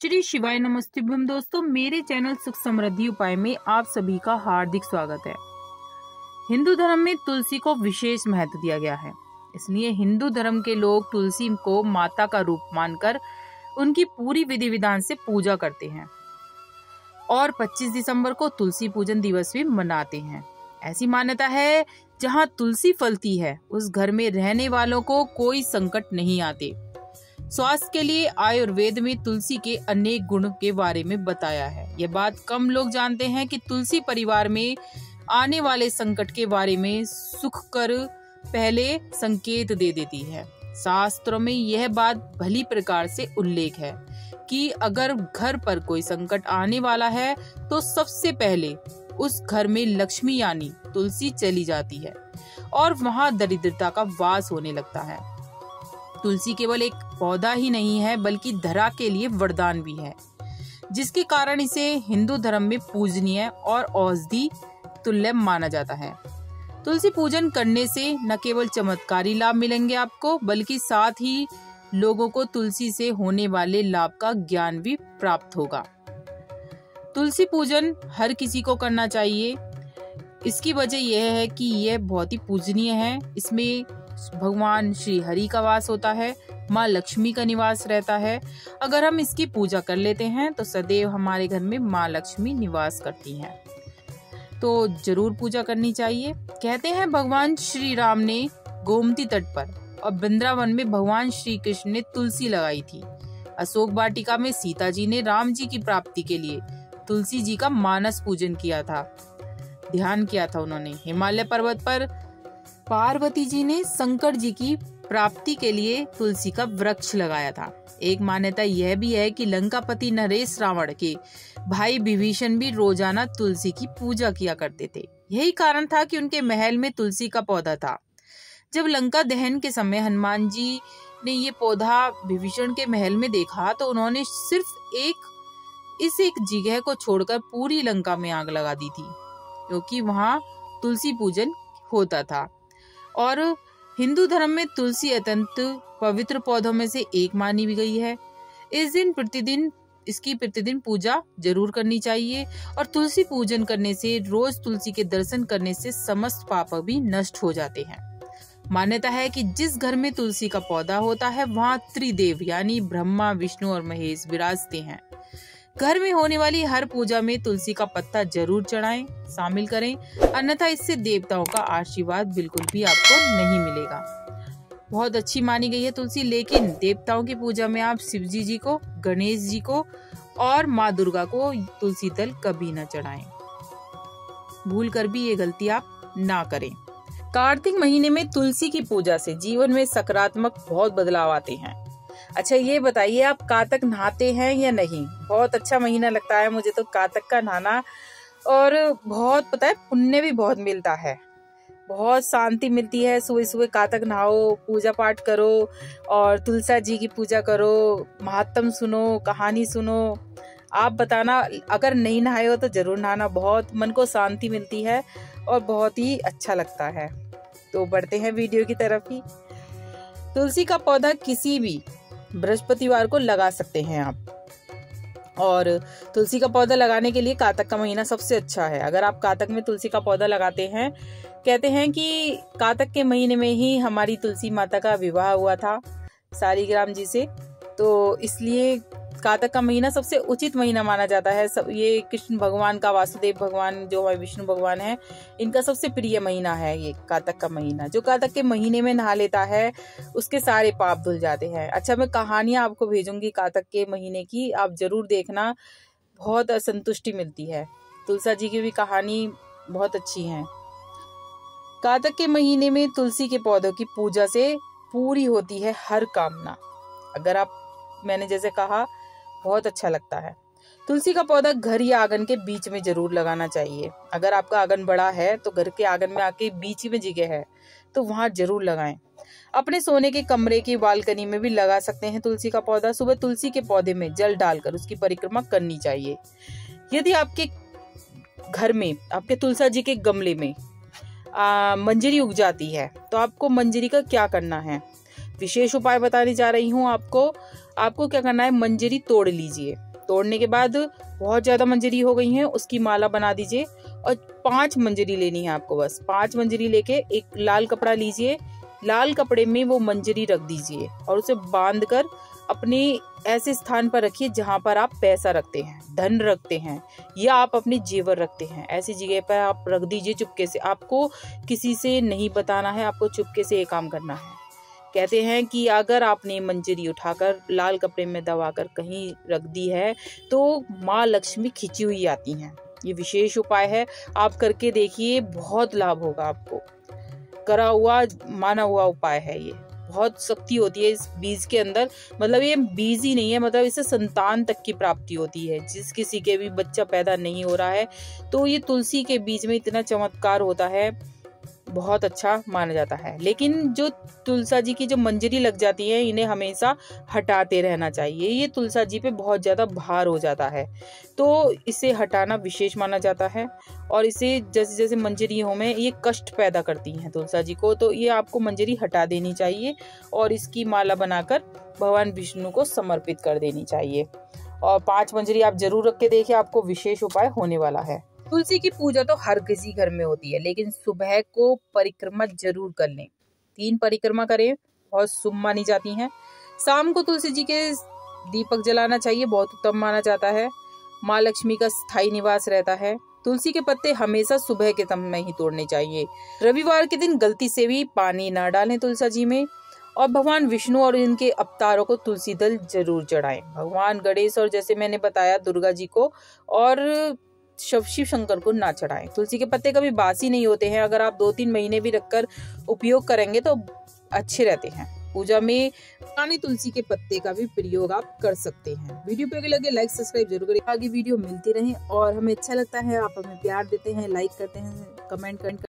श्री शिवाय नमस्तेभ्यम दोस्तों, मेरे चैनल सुख समृद्धि उपाय में आप सभी का हार्दिक स्वागत है। हिंदू धर्म में तुलसी को विशेष महत्व दिया गया है, इसलिए हिंदू धर्म के लोग तुलसी को माता का रूप मानकर उनकी पूरी विधि विधान से पूजा करते हैं और 25 दिसंबर को तुलसी पूजन दिवस भी मनाते हैं। ऐसी मान्यता है, जहाँ तुलसी फलती है उस घर में रहने वालों को कोई संकट नहीं आते। स्वास्थ्य के लिए आयुर्वेद में तुलसी के अनेक गुण के बारे में बताया है। यह बात कम लोग जानते हैं कि तुलसी परिवार में आने वाले संकट के बारे में सुख कर पहले संकेत दे देती है। शास्त्रों में यह बात भली प्रकार से उल्लेख है कि अगर घर पर कोई संकट आने वाला है तो सबसे पहले उस घर में लक्ष्मी यानी तुलसी चली जाती है और वहां दरिद्रता का वास होने लगता है। तुलसी केवल एक पौधा ही नहीं है बल्कि धरा के लिए वरदान भी है, जिसके कारण इसे हिंदू धर्म में पूजनीय और औषधि तुल्य माना जाता है। तुलसी पूजन करने से न केवल चमत्कारी लाभ मिलेंगे आपको, बल्कि साथ ही लोगों को तुलसी से होने वाले लाभ का ज्ञान भी प्राप्त होगा। तुलसी पूजन हर किसी को करना चाहिए। इसकी वजह यह है कि यह बहुत ही पूजनीय है। इसमें भगवान श्री हरि का वास होता है, माँ लक्ष्मी का निवास रहता है। अगर हम इसकी पूजा कर लेते हैं तो सदैव हमारे घर में माँ लक्ष्मी निवास करती हैं, तो जरूर पूजा करनी चाहिए। कहते हैं भगवान श्री राम ने गोमती तट पर और वृंदावन में भगवान श्री कृष्ण ने तुलसी लगाई थी। अशोक वाटिका में सीता जी ने राम जी की प्राप्ति के लिए तुलसी जी का मानस पूजन किया था, ध्यान किया था उन्होंने। हिमालय पर्वत पर पार्वती जी ने शंकर जी की प्राप्ति के लिए तुलसी का वृक्ष लगाया था। एक मान्यता यह भी है कि लंकापति नरेश रावण के भाई विभीषण भी रोजाना तुलसी की पूजा किया करते थे। यही कारण था कि उनके महल में तुलसी का पौधा था। जब लंका दहन के समय हनुमान जी ने ये पौधा विभीषण के महल में देखा तो उन्होंने सिर्फ एक जगह को छोड़कर पूरी लंका में आग लगा दी थी, क्योंकि वहां तुलसी पूजन होता था। और हिंदू धर्म में तुलसी अत्यंत पवित्र पौधों में से एक मानी भी गई है। इस दिन इसकी प्रतिदिन पूजा जरूर करनी चाहिए और तुलसी पूजन करने से, रोज तुलसी के दर्शन करने से समस्त पाप भी नष्ट हो जाते हैं। मान्यता है कि जिस घर में तुलसी का पौधा होता है वहाँ त्रिदेव यानी ब्रह्मा, विष्णु और महेश विराजते हैं। घर में होने वाली हर पूजा में तुलसी का पत्ता जरूर चढ़ाएं, शामिल करें, अन्यथा इससे देवताओं का आशीर्वाद बिल्कुल भी आपको नहीं मिलेगा। बहुत अच्छी मानी गई है तुलसी, लेकिन देवताओं की पूजा में आप शिव जी को, गणेश जी को और माँ दुर्गा को तुलसी दल कभी न चढ़ाएं। भूल कर भी ये गलती आप ना करें। कार्तिक महीने में तुलसी की पूजा से जीवन में सकारात्मक बहुत बदलाव आते हैं। अच्छा, ये बताइए आप कातक नहाते हैं या नहीं? बहुत अच्छा महीना लगता है मुझे तो कातक का नहाना, और बहुत पता है पुण्य भी बहुत मिलता है, बहुत शांति मिलती है। सुबह सुबह कातक नहाओ, पूजा पाठ करो और तुलसा जी की पूजा करो, महात्म सुनो, कहानी सुनो। आप बताना, अगर नहीं नहाए हो तो जरूर नहाना, बहुत मन को शांति मिलती है और बहुत ही अच्छा लगता है। तो बढ़ते हैं वीडियो की तरफ ही। तुलसी का पौधा किसी भी बृहस्पतिवार को लगा सकते हैं आप, और तुलसी का पौधा लगाने के लिए कातक का महीना सबसे अच्छा है। अगर आप कातक में तुलसी का पौधा लगाते हैं, कहते हैं कि कातक के महीने में ही हमारी तुलसी माता का विवाह हुआ था सालिग्राम जी से, तो इसलिए कातक का महीना सबसे उचित महीना माना जाता है। ये कृष्ण भगवान का, वासुदेव भगवान जो हमारे विष्णु भगवान है, इनका सबसे प्रिय महीना है ये कातक का महीना। जो कातक के महीने में नहा लेता है उसके सारे पाप धुल जाते हैं। अच्छा, मैं कहानियां आपको भेजूंगी कातक के महीने की, आप जरूर देखना, बहुत संतुष्टि मिलती है। तुलसा जी की भी कहानी बहुत अच्छी है। कातक के महीने में तुलसी के पौधों की पूजा से पूरी होती है हर कामना। अगर आप, मैंने जैसे कहा, बहुत अच्छा लगता है। तुलसी का पौधा घर या आंगन के बीच में जरूर लगाना चाहिए। अगर आपका आंगन बड़ा है तो घर के आंगन में आके बीच में जगह है तो वहां जरूर लगाएं। अपने सोने के कमरे की बालकनी में भी लगा सकते हैं तुलसी का पौधा। सुबह तुलसी के पौधे में जल डालकर उसकी परिक्रमा करनी चाहिए। यदि आपके घर में, आपके तुलसा जी के गमले में मंजरी उग जाती है तो आपको मंजरी का क्या करना है, विशेष उपाय बताने जा रही हूँ आपको। आपको क्या करना है, मंजरी तोड़ लीजिए तोड़ने के बाद बहुत ज्यादा मंजरी हो गई है, उसकी माला बना दीजिए। और 5 मंजरी लेनी है आपको, बस 5 मंजरी लेके एक लाल कपड़ा लीजिए, लाल कपड़े में वो मंजरी रख दीजिए और उसे बांधकर अपने ऐसे स्थान पर रखिए जहां पर आप पैसा रखते हैं, धन रखते हैं या आप अपने जेवर रखते हैं। ऐसी जगह पर आप रख दीजिए चुपके से। आपको किसी से नहीं बताना है, आपको चुपके से ये काम करना है। कहते हैं कि अगर आपने मंजरी उठाकर लाल कपड़े में दबाकर कहीं रख दी है तो माँ लक्ष्मी खिंची हुई आती हैं। ये विशेष उपाय है, आप करके देखिए, बहुत लाभ होगा आपको। करा हुआ माना हुआ उपाय है ये, बहुत शक्ति होती है इस बीज के अंदर। मतलब ये बीज ही नहीं है, मतलब इससे संतान तक की प्राप्ति होती है। जिस किसी के भी बच्चा पैदा नहीं हो रहा है तो ये तुलसी के बीज में इतना चमत्कार होता है, बहुत अच्छा माना जाता है। लेकिन जो तुलसा जी की जो मंजरी लग जाती है, इन्हें हमेशा हटाते रहना चाहिए। ये तुलसा जी पे बहुत ज्यादा भार हो जाता है तो इसे हटाना विशेष माना जाता है। और इसे जैसे जैसे मंजरियों में ये कष्ट पैदा करती हैं तुलसा जी को, तो ये आपको मंजरी हटा देनी चाहिए और इसकी माला बनाकर भगवान विष्णु को समर्पित कर देनी चाहिए। और 5 मंजरी आप जरूर रख के देखिए, आपको विशेष उपाय होने वाला है। तुलसी की पूजा तो हर किसी घर में होती है, लेकिन सुबह को परिक्रमा जरूर कर लें। 3 परिक्रमा करें, बहुत शुभ मानी जाती हैं। शाम को तुलसी जी के दीपक जलाना चाहिए, बहुत उत्तम माना जाता है। माँ लक्ष्मी का स्थायी निवास रहता है। तुलसी के पत्ते हमेशा सुबह के समय ही तोड़ने चाहिए। रविवार के दिन गलती से भी पानी न डालें तुलसा जी में। और भगवान विष्णु और इनके अवतारों को तुलसी दल जरूर चढ़ाएं। भगवान गणेश और जैसे मैंने बताया दुर्गा जी को और शिव शंकर को ना चढ़ाएं। तुलसी के पत्ते कभी बासी नहीं होते हैं, अगर आप 2-3 महीने भी रखकर उपयोग करेंगे तो अच्छे रहते हैं। पूजा में पुरानी तुलसी के पत्ते का भी प्रयोग आप कर सकते हैं। वीडियो पे लगे लाइक सब्सक्राइब जरूर करें, आगे वीडियो मिलती रहे। और हमें अच्छा लगता है, आप हमें प्यार देते हैं, लाइक करते हैं, कमेंट